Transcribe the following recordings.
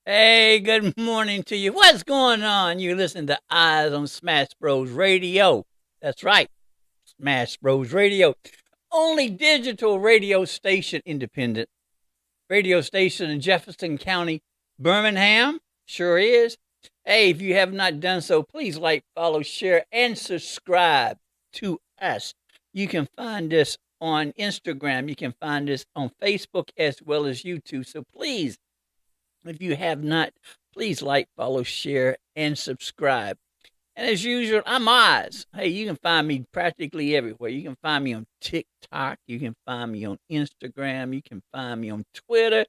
Hey, good morning to you. What's going on? You listen to Eyes on Smash Bros Radio. That's right, Smash Bros Radio. Only digital radio station, independent radio station in Jefferson County, Birmingham. Sure is. Hey, if you have not done so, please like, follow, share, and subscribe to us. You can find us on Instagram. You can find us on Facebook as well as YouTube. So please, if you have not, please like, follow, share, and subscribe. And as usual, I'm OZZz. Hey, you can find me practically everywhere. You can find me on TikTok. You can find me on Instagram. You can find me on Twitter.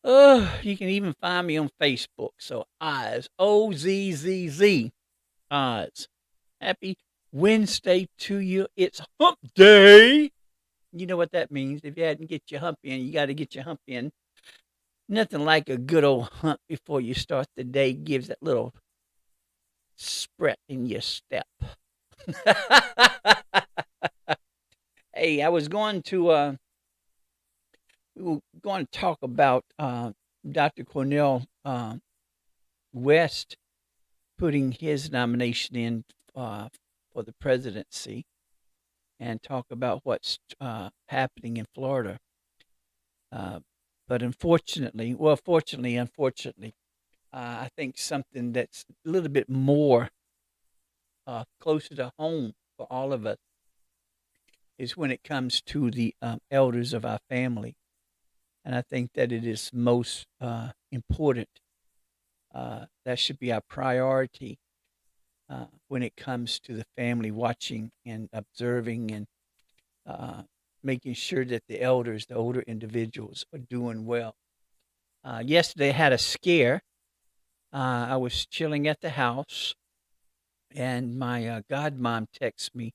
You can even find me on Facebook. So OZZz, OZZZ, OZZz. Happy Wednesday to you. It's hump day. You know what that means. If you hadn't get your hump in, you got to get your hump in. Nothing like a good old hump before you start the day. Gives that little spread in your step. Hey, I was going to we were going to talk about Dr. Cornel West putting his nomination in for the presidency, and talk about what's happening in Florida. But unfortunately, unfortunately, I think something that's a little bit more closer to home for all of us is when it comes to the elders of our family. And I think that it is most important. That should be our priority when it comes to the family, watching and observing and making sure that the elders, the older individuals, are doing well. Yesterday I had a scare. I was chilling at the house, and my godmom texted me,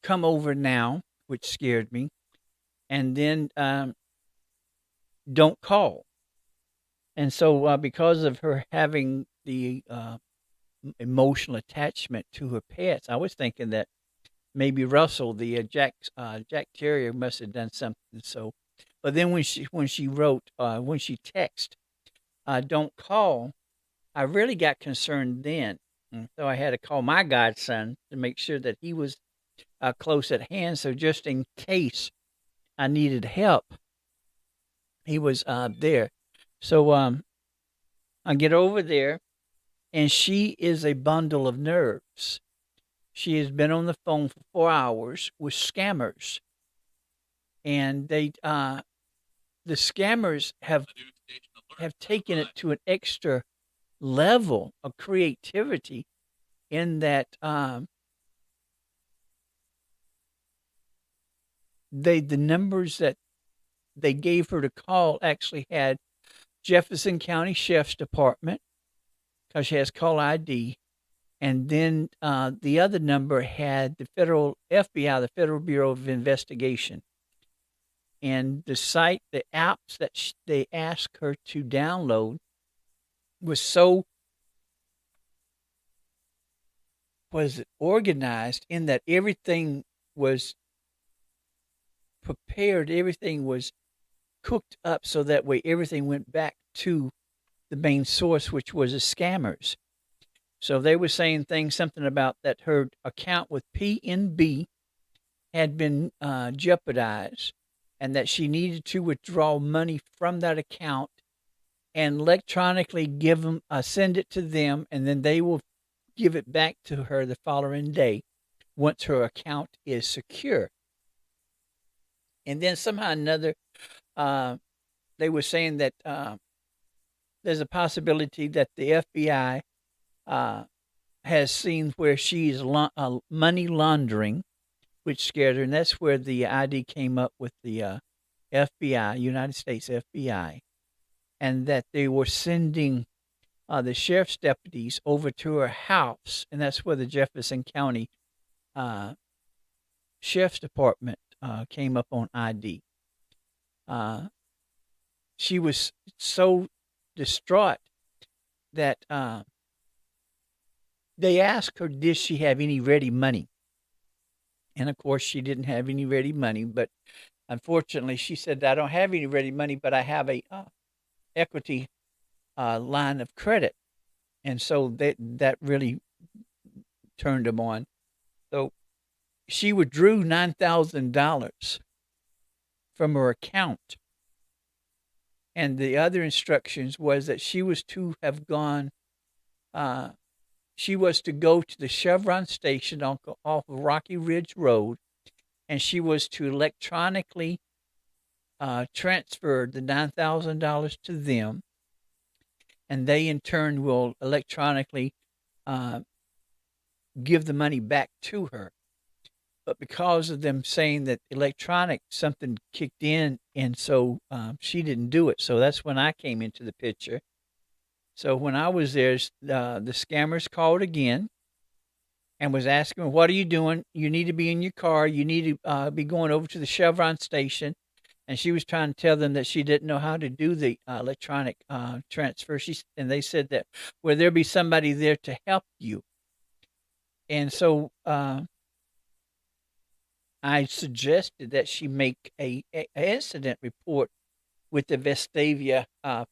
come over now, which scared me, and then don't call. And so because of her having the emotional attachment to her pets, I was thinking that maybe Russell, the Jack Terrier, must have done something. So, but then when she texted, "Don't call," I really got concerned then. And so I had to call my godson to make sure that he was close at hand. So just in case I needed help, he was there. So I get over there, and she is a bundle of nerves. She has been on the phone for 4 hours with scammers, and the scammers have taken it to an extra level of creativity, in that the numbers that they gave her to call actually had Jefferson County Sheriff's Department, because she has call ID, And then the other number had the federal FBI, the Federal Bureau of Investigation. And the site, the apps that they asked her to download was organized in that everything was prepared, everything was cooked up so that way everything went back to the main source, which was the scammers. So they were saying something about that her account with PNB had been jeopardized and that she needed to withdraw money from that account and electronically send it to them, and then they will give it back to her the following day once her account is secure. And then somehow or another, they were saying that there's a possibility that the FBI has seen where she's money laundering, which scared her, and that's where the ID came up with the FBI, United States FBI, and that they were sending the sheriff's deputies over to her house, and that's where the Jefferson County Sheriff's Department came up on ID. She was so distraught that they asked her, did she have any ready money? And of course, she didn't have any ready money, but unfortunately, she said, I don't have any ready money, but I have a equity line of credit. And so that really turned them on. So she withdrew $9,000 from her account. And the other instructions was that she was to have gone, she was to go to the Chevron station off of Rocky Ridge Road, and she was to electronically transfer the $9,000 to them, and they in turn will electronically give the money back to her. But because of them saying that something kicked in, and so she didn't do it. So that's when I came into the picture. So when I was there, the scammers called again and was asking, what are you doing? You need to be in your car. You need to be going over to the Chevron station. And she was trying to tell them that she didn't know how to do the electronic transfer. And they said that, will there be somebody there to help you? And so I suggested that she make a incident report with the Vestavia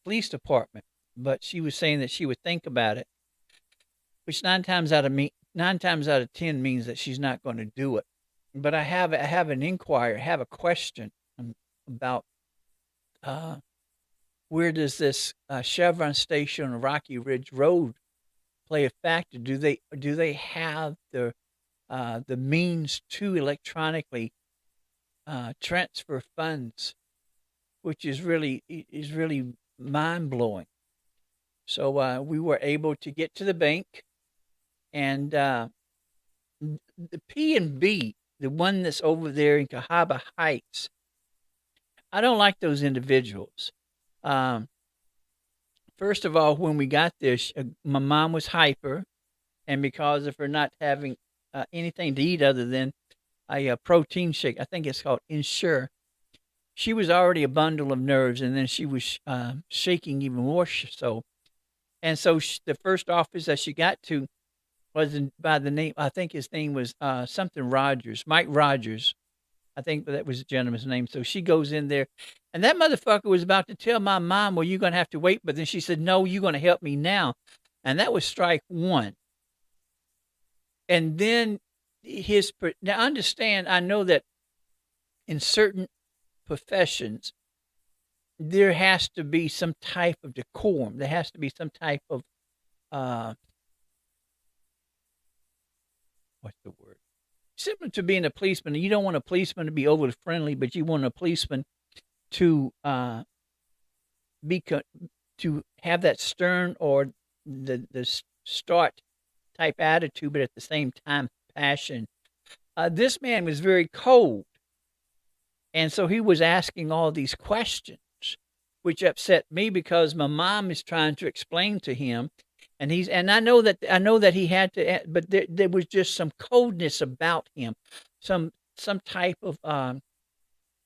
Police Department. But she was saying that she would think about it, which 9 times out of 10 means that she's not going to do it. But I have a question about where does this Chevron station on Rocky Ridge Road play a factor? Do they have the means to electronically transfer funds, which is really mind blowing. So we were able to get to the bank, and the P&B, the one that's over there in Cahaba Heights, I don't like those individuals. First of all, when we got there, my mom was hyper, and because of her not having anything to eat other than a protein shake, I think it's called Ensure, she was already a bundle of nerves, and then she was shaking even more so. And so the first office that she got to was by the name, I think his name was something Rogers, Mike Rogers. I think that was the gentleman's name. So she goes in there, and that motherfucker was about to tell my mom, well, you're going to have to wait. But then she said, no, you're going to help me now. And that was strike one. And then now understand, I know that in certain professions, there has to be some type of decorum. There has to be some type of, what's the word? Similar to being a policeman. You don't want a policeman to be overly friendly, but you want a policeman to to have that stern or the start type attitude, but at the same time, passion. This man was very cold. And so he was asking all these questions, which upset me because my mom is trying to explain to him. And I know that he had to, but there was just some coldness about him, some type of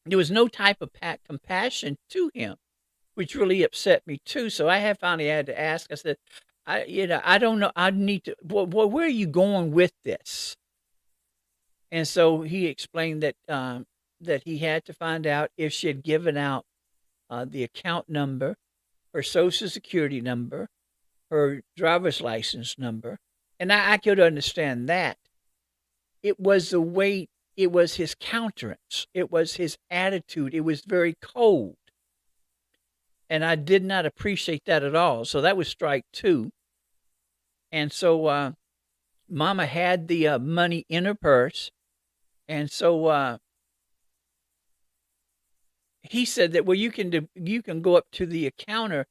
there was no type of compassion to him, which really upset me too. So I had finally had to ask. I said, I don't know. I need to. Where are you going with this? And so he explained that he had to find out if she had given out the account number, her social security number, her driver's license number, and I could understand that. It was the way. It was his countenance. It was his attitude. It was very cold, and I did not appreciate that at all. So that was strike two. And so Mama had the money in her purse, and so he said that, well, you can go up to the counter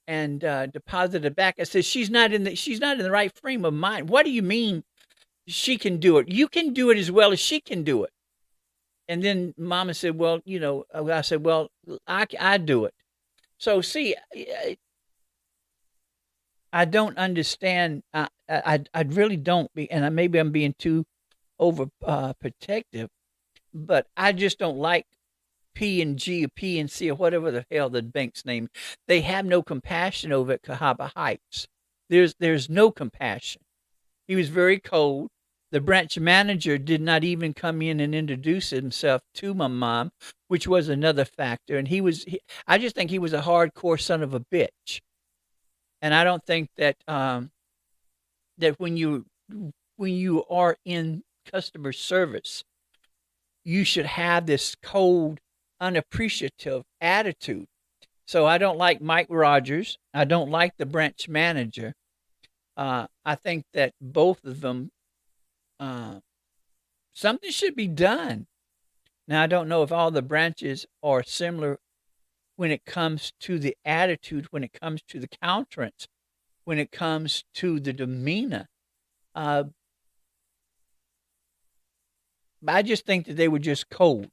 and deposit it back. I said, she's not in the right frame of mind. What do you mean she can do it? You can do it as well as she can do it. And then Mama said, well, I said, well, I do it. So see, I don't understand. I really don't. And maybe I'm being too over protective, but I just don't like P&G or PNC or whatever the hell the bank's name. They have no compassion over at Cahaba Heights. There's no compassion. He was very cold. The branch manager did not even come in and introduce himself to my mom, which was another factor. And I just think he was a hardcore son of a bitch. And I don't think that when you are in customer service, you should have this cold, unappreciative attitude. So I don't like Mike Rogers. I don't like the branch manager. I think that both of them, something should be done. Now, I don't know if all the branches are similar when it comes to the attitude, when it comes to the countenance, when it comes to the demeanor. Uh, I just think that they were just cold.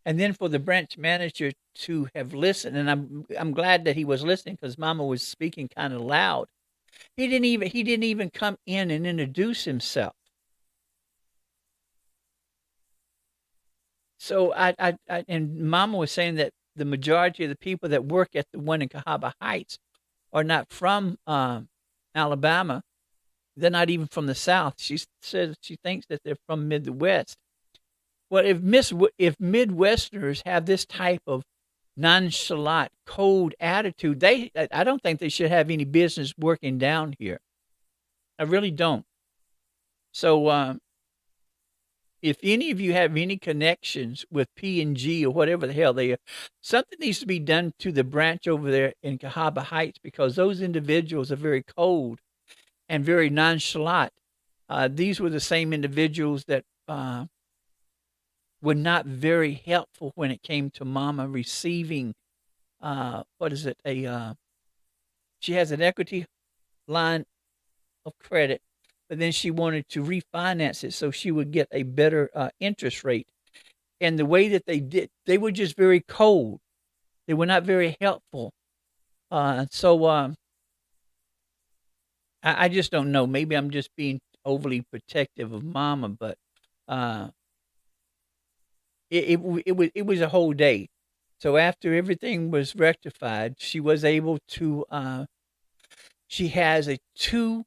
And then for the branch manager to have listened, and I'm glad that he was listening because Mama was speaking kind of loud. He didn't even come in and introduce himself. So and Mama was saying that the majority of the people that work at the one in Cahaba Heights are not from Alabama. They're not even from the South. She says she thinks that they're from Midwest. Well, if Midwesterners have this type of nonchalant, cold attitude, I don't think they should have any business working down here. I really don't. So if any of you have any connections with P&G or whatever the hell they are, something needs to be done to the branch over there in Cahaba Heights because those individuals are very cold and very nonchalant. These were the same individuals that were not very helpful when it came to Mama receiving what is it? She has an equity line of credit, but then she wanted to refinance it so she would get a better interest rate. And the way that they did, they were just very cold. They were not very helpful. So I just don't know. Maybe I'm just being overly protective of Mama, but uh, it was a whole day. So after everything was rectified, she was able to. She has a two-way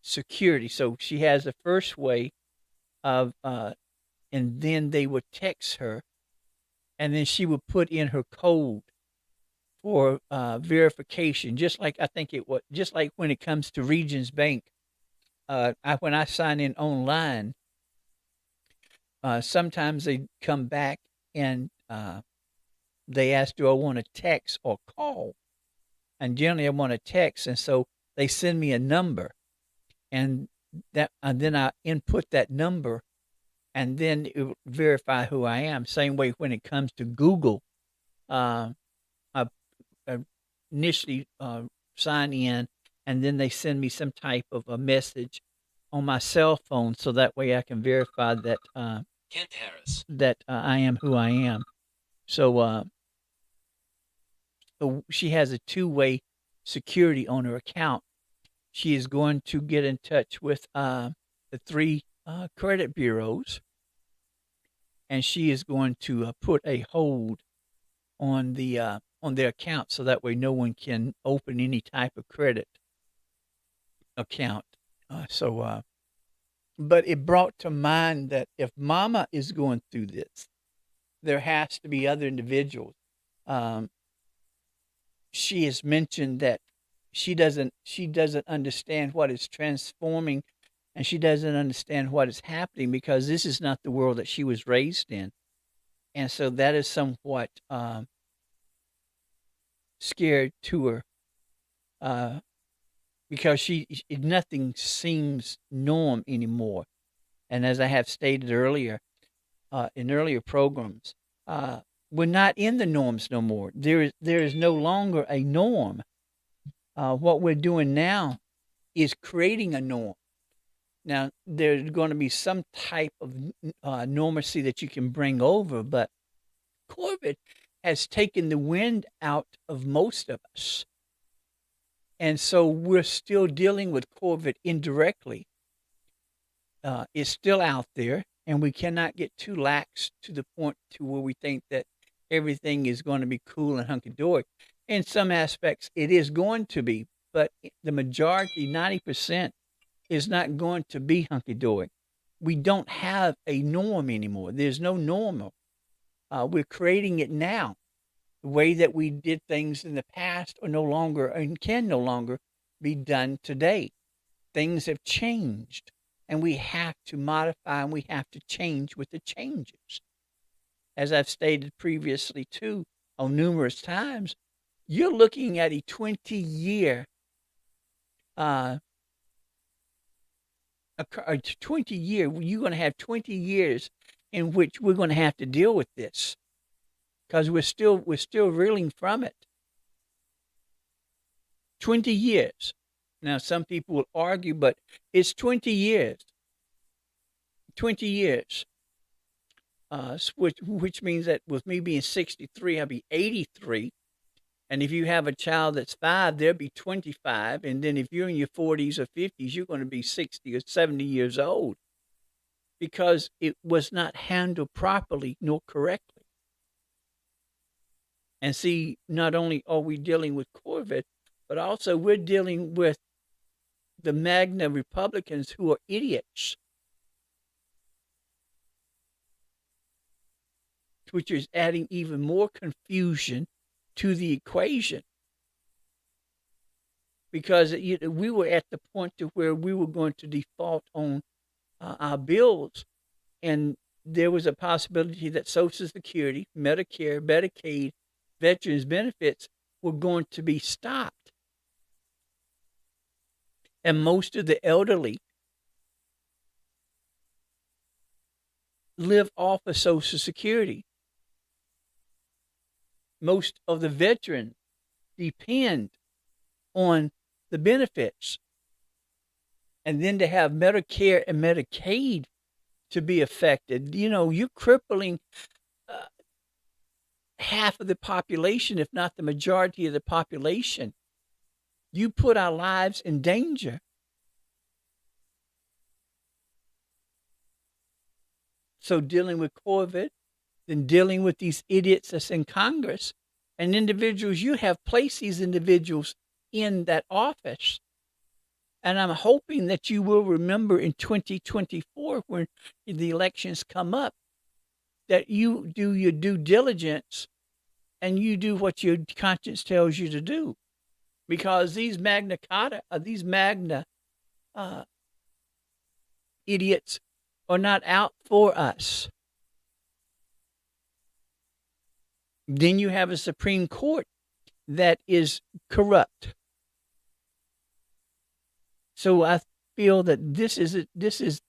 security. So she has the first way of, and then they would text her, and then she would put in her code for verification. Just like I think it was, just like when it comes to Regions Bank, when I sign in online, sometimes they come back and they ask, do I want to text or call? And generally I want to text, and so they send me a number, and then I input that number, and then it will verify who I am. Same way when it comes to Google, uh, I, I initially sign in, and then they send me some type of a message on my cell phone, so that way I can verify that Kent Harris, that I am who I am. So she has a two-way security on her account. She is going to get in touch with the three credit bureaus, and she is going to put a hold on their account, so that way no one can open any type of credit account. But it brought to mind that if Mama is going through this, there has to be other individuals. Um, she has mentioned that she doesn't understand what is transforming, and she doesn't understand what is happening, because this is not the world that she was raised in, and so that is somewhat scared to her, uh, because nothing seems norm anymore. And as I have stated earlier, in earlier programs, we're not in the norms no more. There is no longer a norm. What we're doing now is creating a norm. Now, there's going to be some type of normacy that you can bring over, but COVID has taken the wind out of most of us. And so we're still dealing with COVID indirectly. It's still out there, and we cannot get too lax to the point to where we think that everything is going to be cool and hunky-dory. In some aspects, it is going to be, but the majority, 90%, is not going to be hunky-dory. We don't have a norm anymore. There's no normal. We're creating it now. The way that we did things in the past are no longer and can no longer be done today. Things have changed, and we have to modify and we have to change with the changes. As I've stated previously too, on numerous times, you're looking at a 20-year, a 20-year. You're going to have 20 years in which we're going to have to deal with this, because we're still reeling from it. 20 years. Now, some people will argue, but it's 20 years. 20 years. Which means that with me being 63, I'll be 83. And if you have a child that's 5, they'll be 25. And then if you're in your 40s or 50s, you're going to be 60 or 70 years old, because it was not handled properly nor correctly. And see, not only are we dealing with COVID, but also we're dealing with the MAGNA Republicans, who are idiots, which is adding even more confusion to the equation. Because we were at the point to where we were going to default on our bills, and there was a possibility that Social Security, Medicare, Medicaid, veterans benefits were going to be stopped. And most of the elderly live off of Social Security. Most of the veterans depend on the benefits. And then to have Medicare and Medicaid to be affected, you're crippling half of the population, if not the majority of the population. You put our lives in danger. So dealing with COVID, then dealing with these idiots that's in Congress, and individuals, you have placed these individuals in that office. And I'm hoping that you will remember in 2024, when the elections come up, that you do your due diligence and you do what your conscience tells you to do. Because these Magna idiots are not out for us. Then you have a Supreme Court that is corrupt. So I feel that this is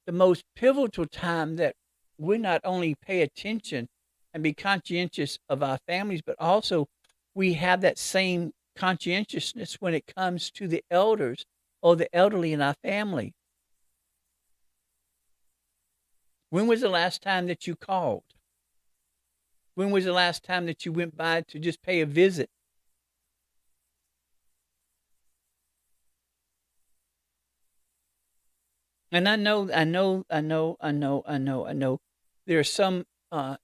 the most pivotal time that we not only pay attention and be conscientious of our families, but also we have that same conscientiousness when it comes to the elders or the elderly in our family. When was the last time that you called? When was the last time that you went by to just pay a visit And I know. There are some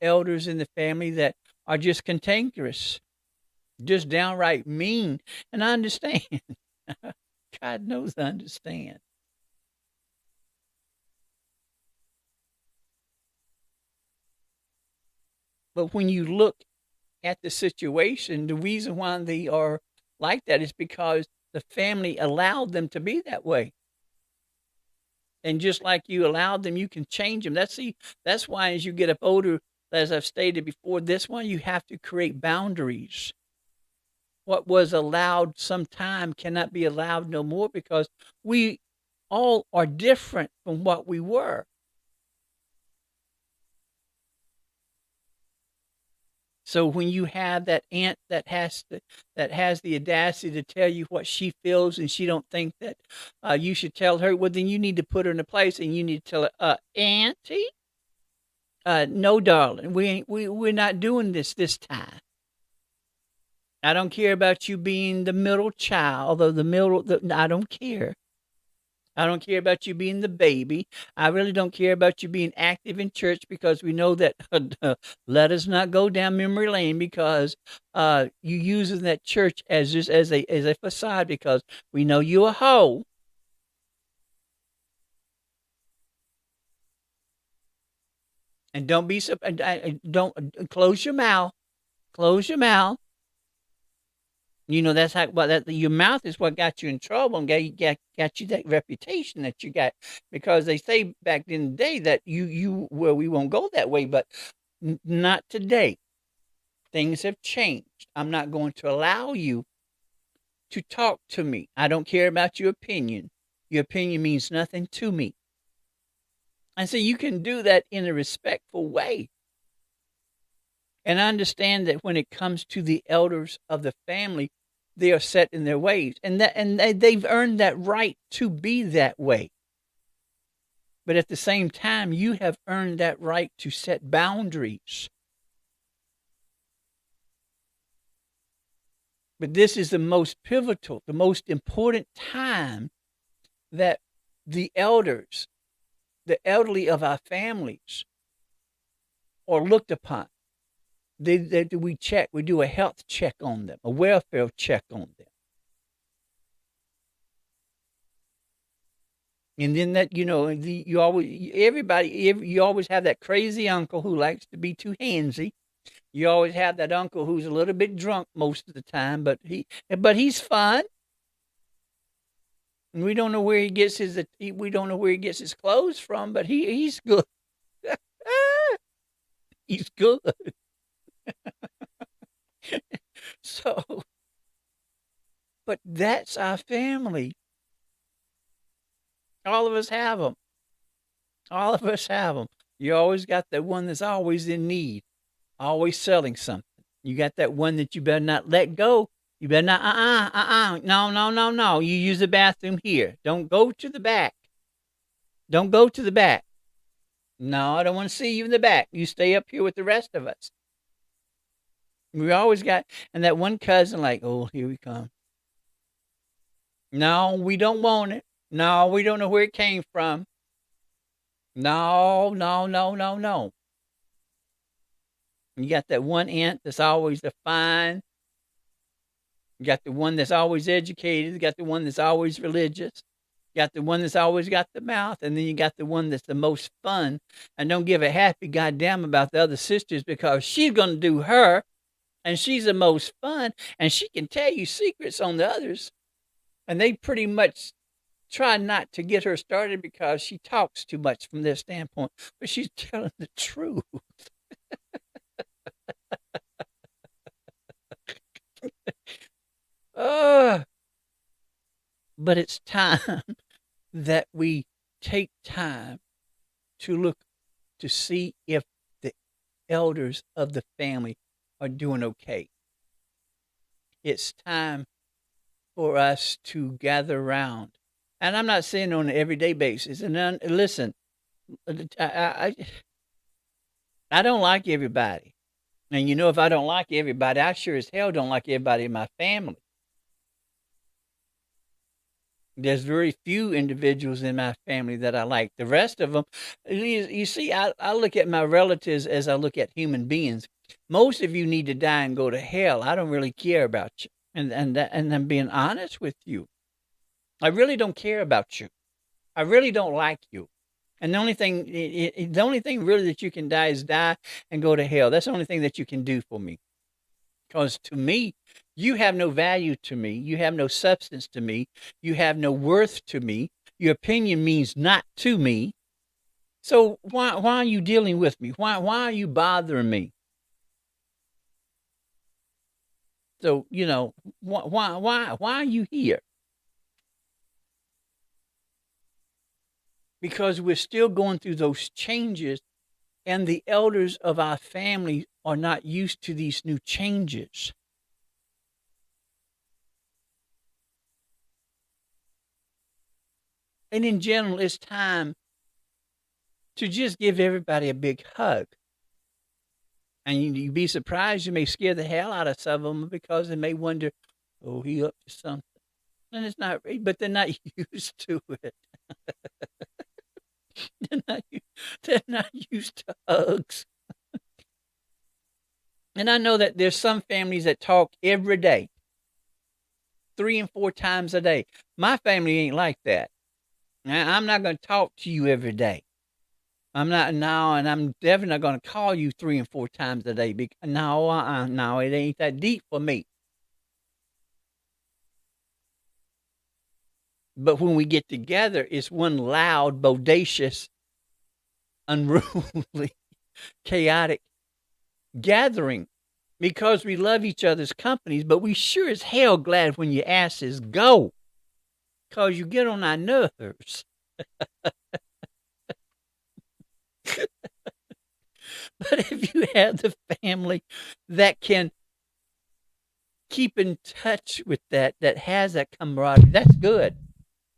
elders in the family that are just cantankerous, just downright mean. And I understand. God knows I understand. But when you look at the situation, the reason why they are like that is because the family allowed them to be that way. And just like you allowed them, you can change them. That's why as you get up older, as I've stated before, this one you have to create boundaries. What was allowed sometime cannot be allowed no more because we all are different from what we were. So when you have that aunt that has the audacity to tell you what she feels and she don't think that you should tell her, well then you need to put her in a place and you need to tell her, auntie, no darling, we're not doing this time. I don't care about you being the middle child, although I don't care. I don't care about you being the baby. I really don't care about you being active in church because we know that let us not go down memory lane because you using that church as just as a facade because we know you a hoe. And don't be so. Don't close your mouth. Close your mouth. You know that's how. Well, that your mouth is what got you in trouble and got you that reputation that you got because they say back in the day that you well we won't go that way, but not today. Things have changed. I'm not going to allow you to talk to me. I don't care about your opinion. Your opinion means nothing to me. And so you can do that in a respectful way. And I understand that when it comes to the elders of the family, they are set in their ways, and they've earned that right to be that way. But at the same time, you have earned that right to set boundaries. But this is the most pivotal, the most important time that the elders, the elderly of our families, are looked upon. We check, we do a health check on them, a welfare check on them. And then that, you always, you always have that crazy uncle who likes to be too handsy. You always have that uncle who's a little bit drunk most of the time, but he's fun. And we don't know where he gets we don't know where he gets his clothes from, but he's good. He's good. So, but that's our family. All of us have them. All of us have them. You always got that one that's always in need, always selling something. You got that one that you better not let go. You better not, no, no, no, no. You use the bathroom here. Don't go to the back. Don't go to the back. No, I don't want to see you in the back. You stay up here with the rest of us. We always got, and that one cousin, like, oh, here we come. No, we don't want it. No, we don't know where it came from. No, no, no, no, no. You got that one aunt that's always the fine. You got the one that's always educated. You got the one that's always religious. You got the one that's always got the mouth. And then you got the one that's the most fun and don't give a happy goddamn about the other sisters because she's going to do her and she's the most fun and she can tell you secrets on the others. And they pretty much try not to get her started because she talks too much from their standpoint, but she's telling the truth. But it's time that we take time to look to see if the elders of the family are doing okay. It's time for us to gather around. And I'm not saying on an everyday basis. And listen, I don't like everybody. And if I don't like everybody, I sure as hell don't like everybody in my family. There's very few individuals in my family that I like. The rest of them, you see, I look at my relatives as I look at human beings. Most of you need to die and go to hell. I don't really care about you, and I'm being honest with you. I really don't care about you. I really don't like you. And the only thing really that you can die is die and go to hell. That's the only thing that you can do for me. Because to me, you have no value to me. You have no substance to me. You have no worth to me. Your opinion means not to me. So why are you dealing with me? Why are you bothering me? So why are you here? Because we're still going through those changes, and the elders of our family are not used to these new changes. And in general, it's time to just give everybody a big hug. And you'd be surprised, you may scare the hell out of some of them because they may wonder, oh, he up to something. And it's not, but they're not used to it. they're not used to hugs. And I know that there's some families that talk every day, 3 and 4 times a day. My family ain't like that. Now, I'm not going to talk to you every day. I'm not now, and I'm definitely not going to call you 3 and 4 times a day. No, it ain't that deep for me. But when we get together, it's one loud, bodacious, unruly, chaotic gathering because we love each other's companies, but we sure as hell glad when your asses go because you get on our nerves. But if you have the family that can keep in touch with that has that camaraderie, that's good.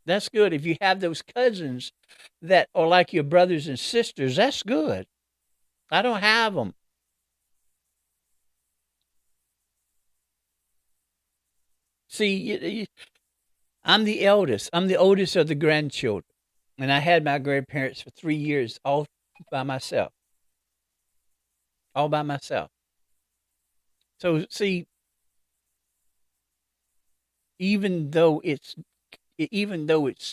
That's good. If you have those cousins that are like your brothers and sisters, that's good. I don't have them. See, I'm the eldest. I'm the oldest of the grandchildren. And I had my grandparents for 3 years all by myself. All by myself. So, see, even though it's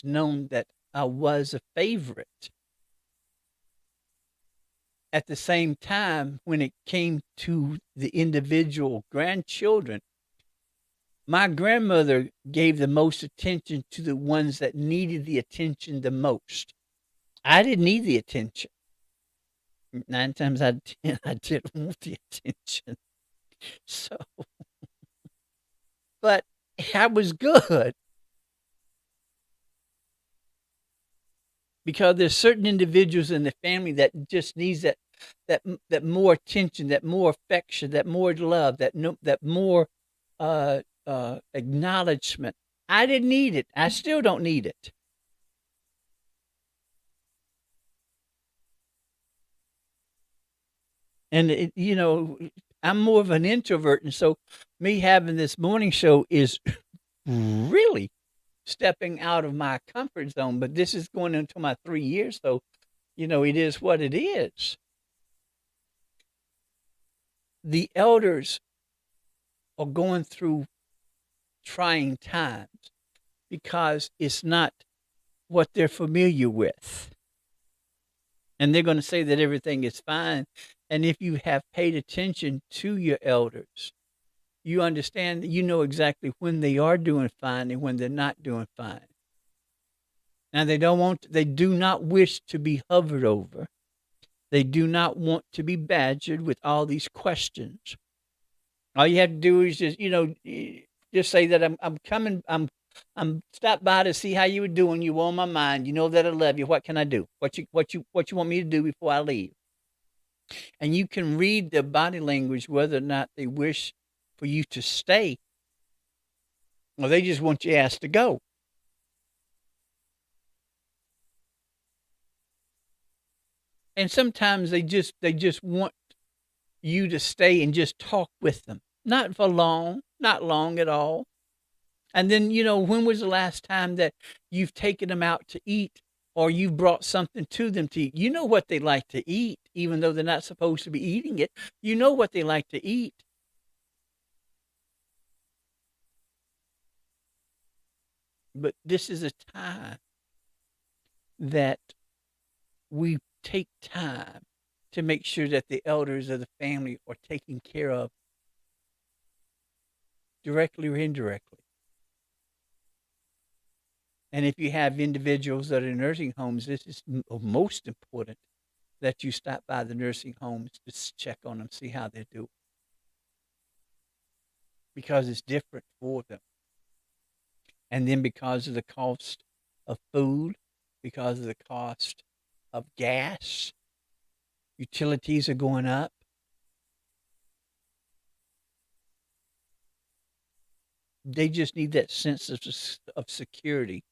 known that I was a favorite, at the same time, when it came to the individual grandchildren, my grandmother gave the most attention to the ones that needed the attention the most. I didn't need the attention. 9 times out of 10, I didn't want the attention. So, but I was good because there's certain individuals in the family that just needs that more attention, that more affection, that more love, that more acknowledgement. I didn't need it. I still don't need it. And I'm more of an introvert, and so me having this morning show is really stepping out of my comfort zone. But this is going into my 3 years, so it is what it is. The elders are going through trying times because it's not what they're familiar with. And they're going to say that everything is fine. And if you have paid attention to your elders, you understand that you know exactly when they are doing fine and when they're not doing fine. Now they do not wish to be hovered over. They do not want to be badgered with all these questions. All you have to do is just say that I'm coming, I'm stopped by to see how you were doing. You on my mind. You know that I love you. What can I do? What you want me to do before I leave? And you can read their body language whether or not they wish for you to stay or they just want your ass to go. And sometimes they just want you to stay and just talk with them. Not for long, not long at all. And then, when was the last time that you've taken them out to eat or you've brought something to them to eat? You know what they like to eat, even though they're not supposed to be eating it. You know what they like to eat. But this is a time that we take time to make sure that the elders of the family are taken care of directly or indirectly. And if you have individuals that are in nursing homes, this is most important that you stop by the nursing homes to check on them, see how they're doing, because it's different for them. And then because of the cost of food, because of the cost of gas, utilities are going up. They just need that sense of security,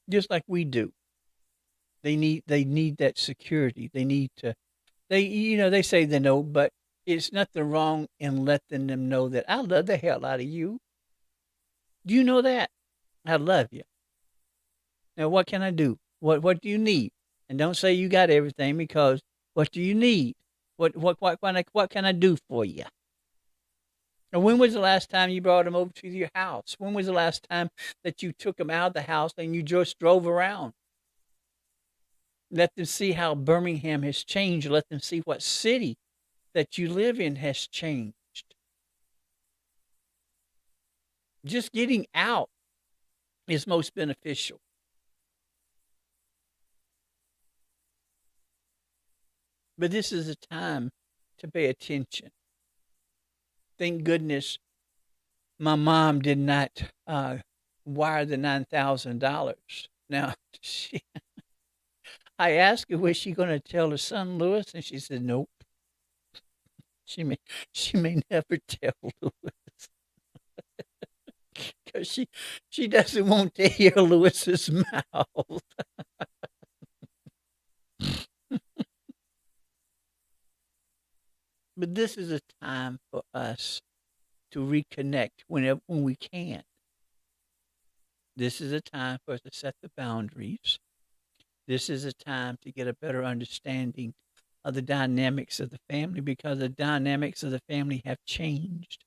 just like we do. They need that security. They need to they say they know, but it's nothing wrong in letting them know that I love the hell out of you. Do you know that? I love you. Now what can I do? What do you need? And don't say you got everything, because what do you need? What can I do for you? And when was the last time you brought them over to your house? When was the last time that you took them out of the house and you just drove around? Let them see how Birmingham has changed. Let them see what city that you live in has changed. Just getting out is most beneficial. But this is a time to pay attention. Thank goodness my mom did not wire the $9,000. Now, I asked her, was she going to tell her son Lewis, and she said nope. She may never tell Lewis, because she doesn't want to hear Lewis's mouth. But this is a time for us to reconnect when we can. This is a time for us to set the boundaries. This is a time to get a better understanding of the dynamics of the family, because the dynamics of the family have changed.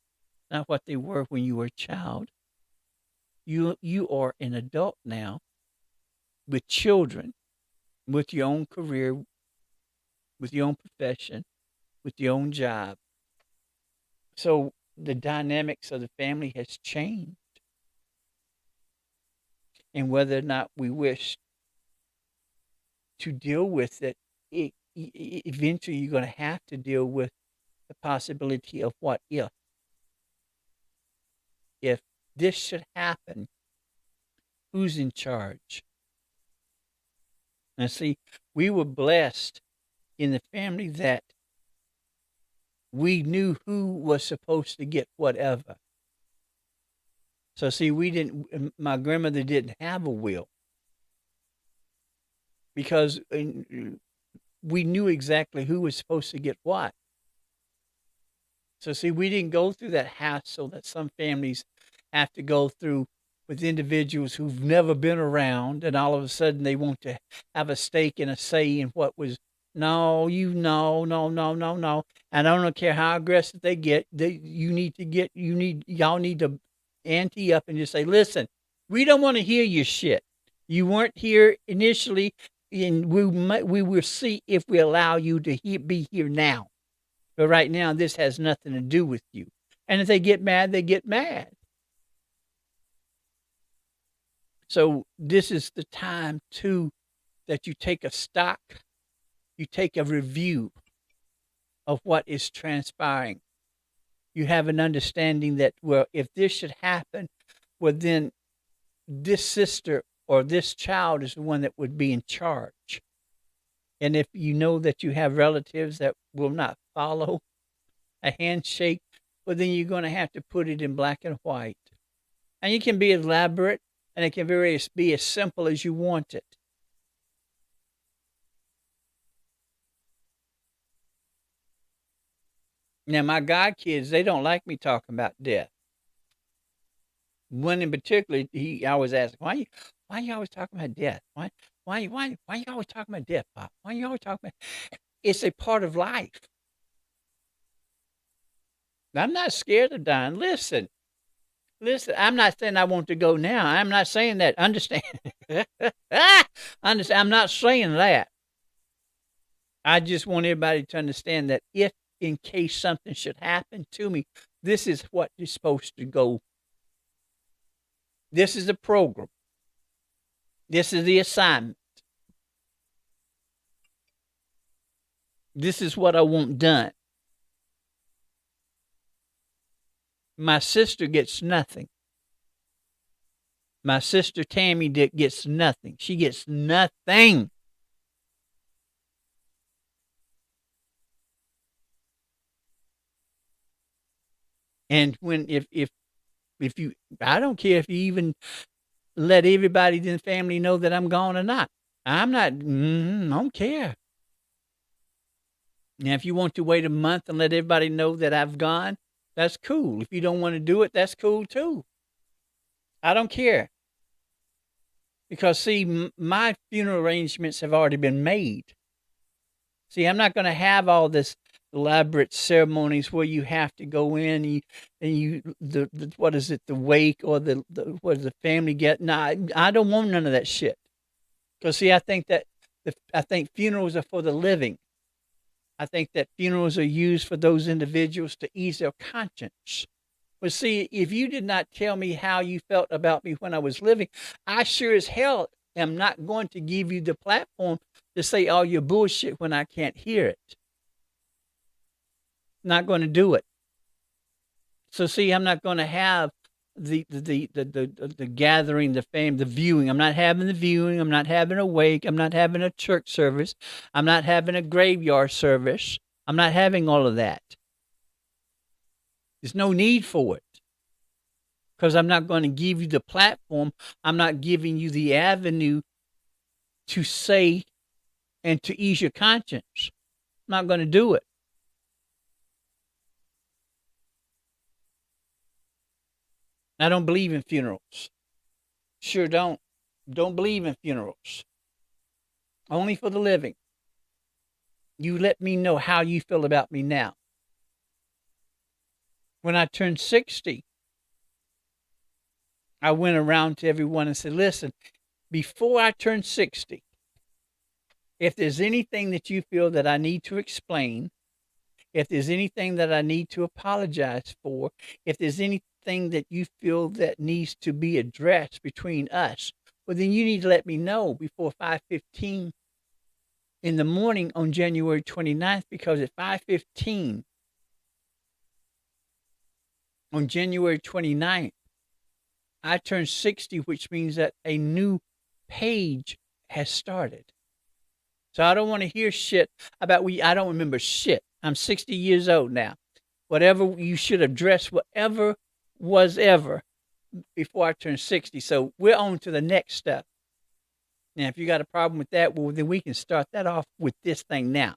Not what they were when you were a child. You are an adult now with children, with your own career, with your own profession, with your own job. So the dynamics of the family has changed. And whether or not we wish to deal with it, eventually you're going to have to deal with the possibility of what if. If this should happen, who's in charge? Now, see, we were blessed in the family that we knew who was supposed to get whatever. So, see, my grandmother didn't have a will, because we knew exactly who was supposed to get what. So, see, we didn't go through that hassle that some families have to go through with individuals who've never been around, and all of a sudden they want to have a stake and a say in what was. No, no, no, no, no, no. And I don't care how aggressive they get. Y'all need to ante up and just say, listen, we don't want to hear your shit. You weren't here initially, and we will see if we allow you to be here now. But right now, this has nothing to do with you. And if they get mad, they get mad. So this is the time, too, that you take a stock, you take a review of what is transpiring. You have an understanding that, well, if this should happen, well, then this sister or this child is the one that would be in charge. And if you know that you have relatives that will not follow a handshake, well, then you're going to have to put it in black and white. And you can be elaborate, and it can be as simple as you want it. Now, my godkids, they don't like me talking about death. One in particular, he always asks, why you always talking about death? Why you always talking about death, Pop? Why you always talking about? It's a part of life. I'm not scared of dying. Listen. I'm not saying I want to go now. I'm not saying that. Understand? Understand? I'm not saying that. I just want everybody to understand that if, in case something should happen to me, this is what is supposed to go. This is the program. This is the assignment. This is what I want done. My sister gets nothing. My sister Tammy gets nothing. She gets nothing. And when if you, I don't care if you even let everybody in the family know that I'm gone or not. I'm not. I don't care. Now, if you want to wait a month and let everybody know that I've gone, that's cool. If you don't want to do it, that's cool too. I don't care. Because, see, my funeral arrangements have already been made. See, I'm not going to have all this elaborate ceremonies where you have to go in the what is it, the wake or the what does the family get? No, I don't want none of that shit. Because, see, I think funerals are for the living. I think that funerals are used for those individuals to ease their conscience. But see, if you did not tell me how you felt about me when I was living, I sure as hell am not going to give you the platform to say all your bullshit when I can't hear it. Not going to do it. So see, I'm not going to have the gathering, the viewing. I'm not having the viewing. I'm not having a wake. I'm not having a church service. I'm not having a graveyard service. I'm not having all of that. There's no need for it. Because I'm not going to give you the platform. I'm not giving you the avenue to say and to ease your conscience. I'm not going to do it. I don't believe in funerals. Sure don't. Don't believe in funerals. Only for the living. You let me know how you feel about me now. When I turned 60, I went around to everyone and said, listen, before I turn 60, if there's anything that you feel that I need to explain, if there's anything that I need to apologize for, if there's anything that you feel that needs to be addressed between us, well, then you need to let me know before 5:15 in the morning on January 29th, because at 5:15 on January 29th, I turned 60, which means that a new page has started. So I don't want to hear shit about I don't remember shit. I'm 60 years old now. Whatever you should address, whatever was ever before I turned 60. So we're on to the next step. Now, if you got a problem with that, well, then we can start that off with this thing now.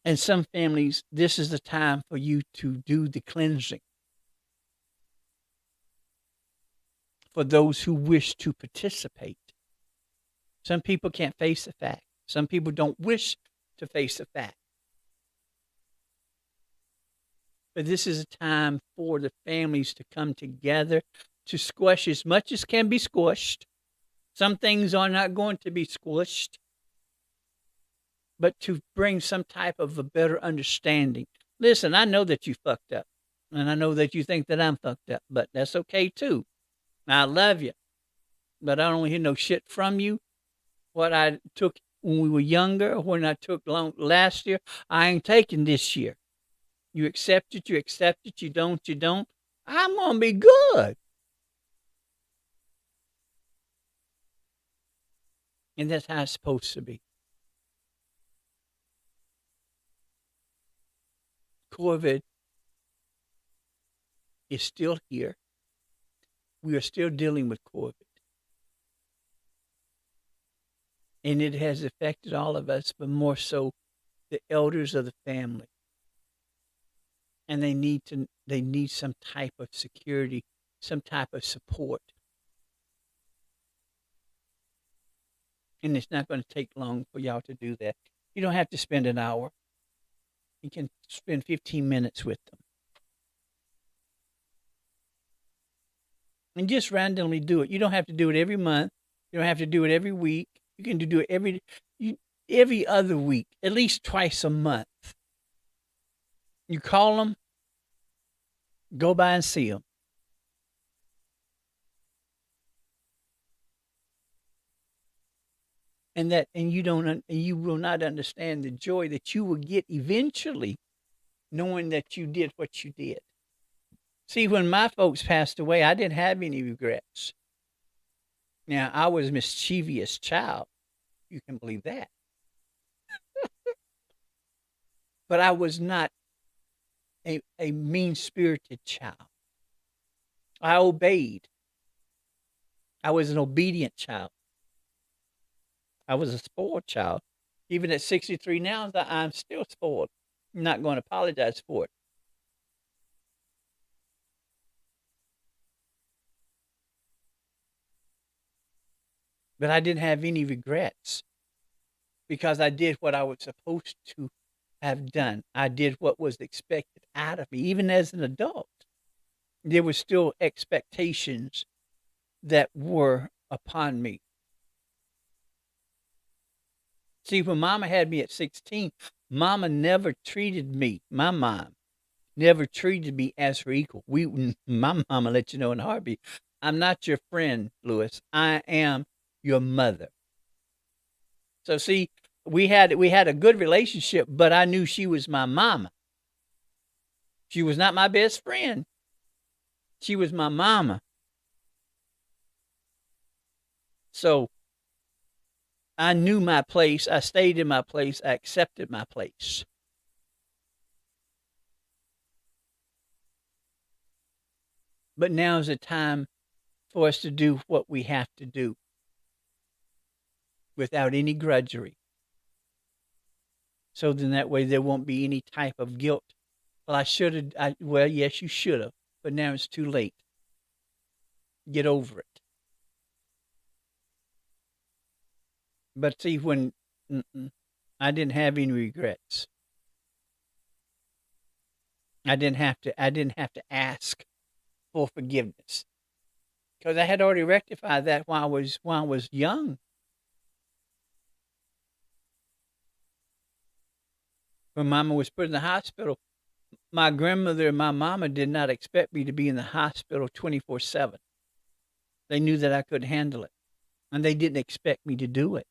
And some families, this is the time for you to do the cleansing. For those who wish to participate. Some people can't face the fact. Some people don't wish to face the fact. But this is a time for the families to come together to squash as much as can be squashed. Some things are not going to be squished, but to bring some type of a better understanding. Listen, I know that you fucked up, and I know that you think that I'm fucked up, but that's okay too. I love you, but I don't hear no shit from you. What I took when we were younger, when I took last year, I ain't taking this year. You accept it, you accept it. You don't, you don't. I'm going to be good. And that's how it's supposed to be. COVID is still here. We are still dealing with COVID. And it has affected all of us, but more so the elders of the family. and they need some type of security, some type of support. And it's not going to take long for y'all to do that. You don't have to spend an hour. You can spend 15 minutes with them. And just randomly do it. You don't have to do it every month. You don't have to do it every week. You can do it every other week, at least twice a month. You call them, go by and see them. And you will not understand the joy that you will get eventually knowing that you did what you did. See, when my folks passed away, I didn't have any regrets. Now, I was a mischievous child. You can believe that. But I was not a mean-spirited child. I obeyed. I was an obedient child. I was a spoiled child. Even at 63 now, I'm still spoiled. I'm not going to apologize for it. But I didn't have any regrets because I did what I was supposed to have done. I did what was expected out of me. Even as an adult, there were still expectations that were upon me. See, when Mama had me at 16, Mama never treated me, my mom, never treated me as her equal. My mama let you know in a heartbeat, I'm not your friend, Lewis. I am your mother. So see, we had a good relationship, but I knew she was my mama. She was not my best friend. She was my mama. So I knew my place. I stayed in my place. I accepted my place. But now is the time for us to do what we have to do without any grudgery. So then that way there won't be any type of guilt. Well, I should have. Well, yes, you should have. But now it's too late. Get over it. But see, when I didn't have any regrets. I didn't have to ask for forgiveness because I had already rectified that while I was young. When Mama was put in the hospital, my grandmother and my mama did not expect me to be in the hospital 24/7. They knew that I could handle it, and they didn't expect me to do it.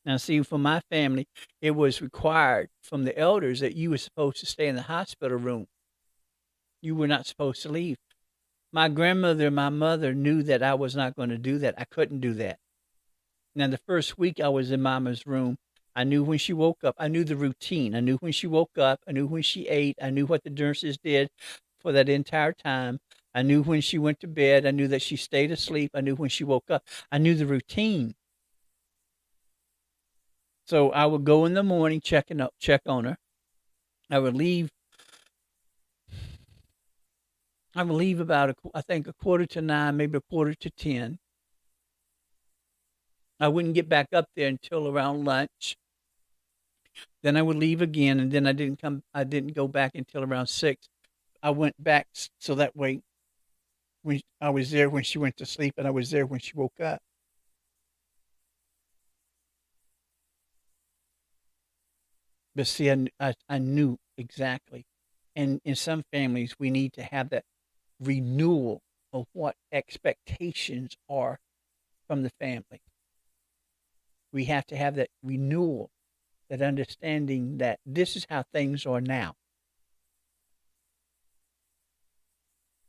Now, see, for my family, it was required from the elders that you were supposed to stay in the hospital room. You were not supposed to leave. My grandmother and my mother knew that I was not going to do that. I couldn't do that. Now, the first week I was in Mama's room, I knew when she woke up. I knew the routine. I knew when she woke up. I knew when she ate. I knew what the nurses did for that entire time. I knew when she went to bed. I knew that she stayed asleep. I knew when she woke up. I knew the routine. So I would go in the morning, check on her. I would leave about I think 8:45, maybe 9:45. I wouldn't get back up there until around lunch. Then I would leave again, and then I didn't go back until around 6. I went back so that way when I was there when she went to sleep, and I was there when she woke up. But see, I knew exactly. And in some families, we need to have that renewal of what expectations are from the family. We have to have that renewal, that understanding that this is how things are now.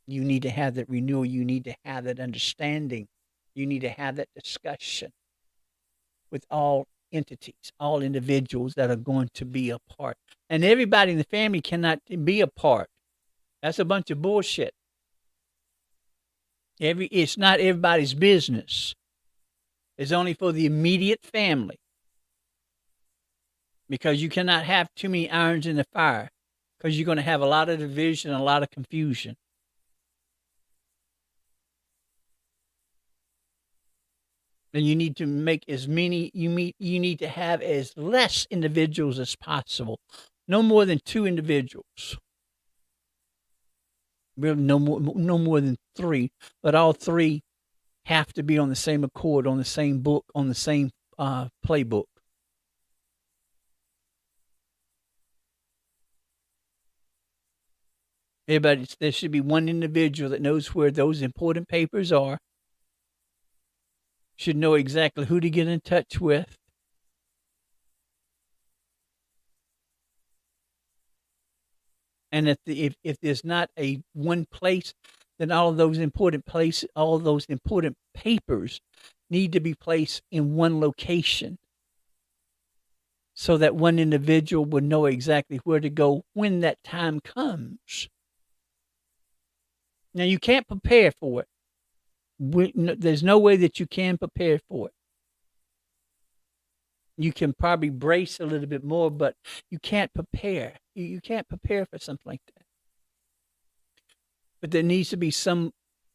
You need to have that renewal. You need to have that understanding. You need to have that discussion with all entities, all individuals that are going to be a part. And everybody in the family cannot be a part. That's a bunch of bullshit. It's not everybody's business. It's only for the immediate family. Because you cannot have too many irons in the fire. because you're going to have a lot of division and a lot of confusion. And you need to make as many, you need to have as less individuals as possible. No more than 2 individuals. Really, no more than 3, but all 3 have to be on the same accord, on the same book, on the same playbook. Everybody, there should be one individual that knows where those important papers are, should know exactly who to get in touch with. And if there's not a one place, then all of those important places, all of those important papers need to be placed in one location so that one individual would know exactly where to go when that time comes. Now, you can't prepare for it. There's no way that you can prepare for it. You can probably brace a little bit more, but you can't prepare. You can't prepare for something like that. But there needs to be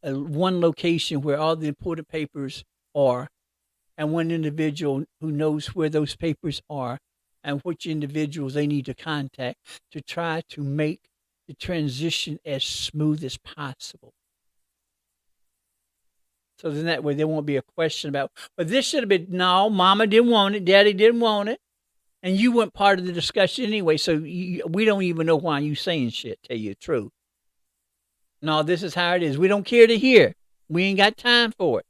one location where all the important papers are, and one individual who knows where those papers are and which individuals they need to contact to try to make the transition as smooth as possible. So then that way there won't be a question about, but this should have been, no, mama didn't want it, daddy didn't want it. And you weren't part of the discussion anyway, so we don't even know why you saying shit, tell you the truth. No, this is how it is. We don't care to hear. We ain't got time for it.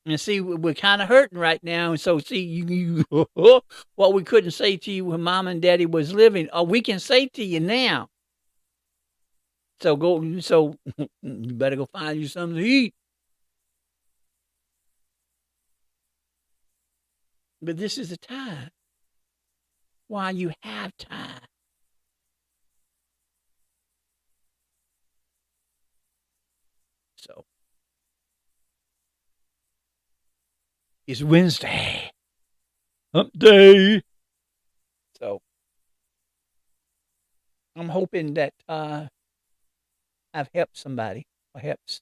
And see, we're kind of hurting right now. And so, see, what we couldn't say to you when mom and daddy was living, we can say to you now. So you better go find you something to eat. But this is the time while you have time. So it's Wednesday. Hump day. So I'm hoping that I've helped somebody, or helps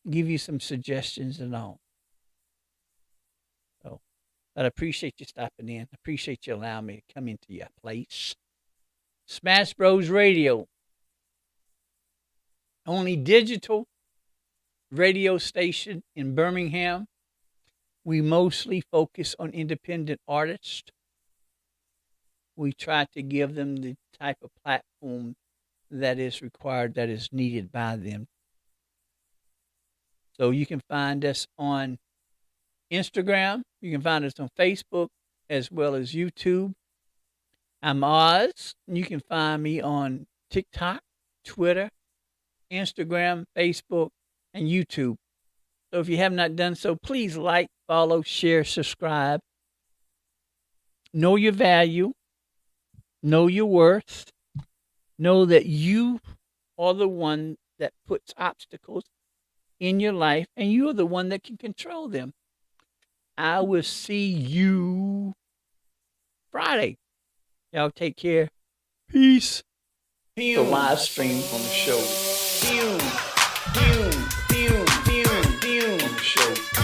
give you some suggestions and all. So, but I appreciate you stopping in. I appreciate you allowing me to come into your place. Smash Bros Radio. Only digital radio station in Birmingham. We mostly focus on independent artists. We try to give them the type of platform that is required, that is needed by them. So you can find us on Instagram. You can find us on Facebook as well as YouTube. I'm OZZz. You can find me on TikTok, Twitter, Instagram, Facebook, and YouTube. So if you have not done so, please like, follow, share, subscribe. Know your value. Know your worth. Know that you are the one that puts obstacles in your life, and you are the one that can control them. I will see you Friday. Y'all take care. Peace. The live stream on the show. On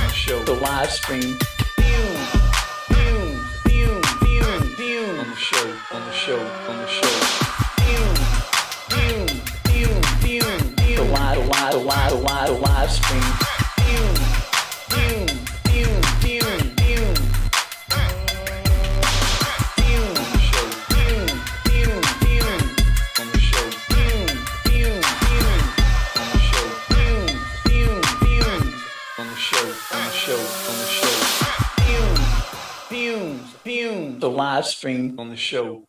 the show. The live stream. On the show. The live stream. The live stream on the show.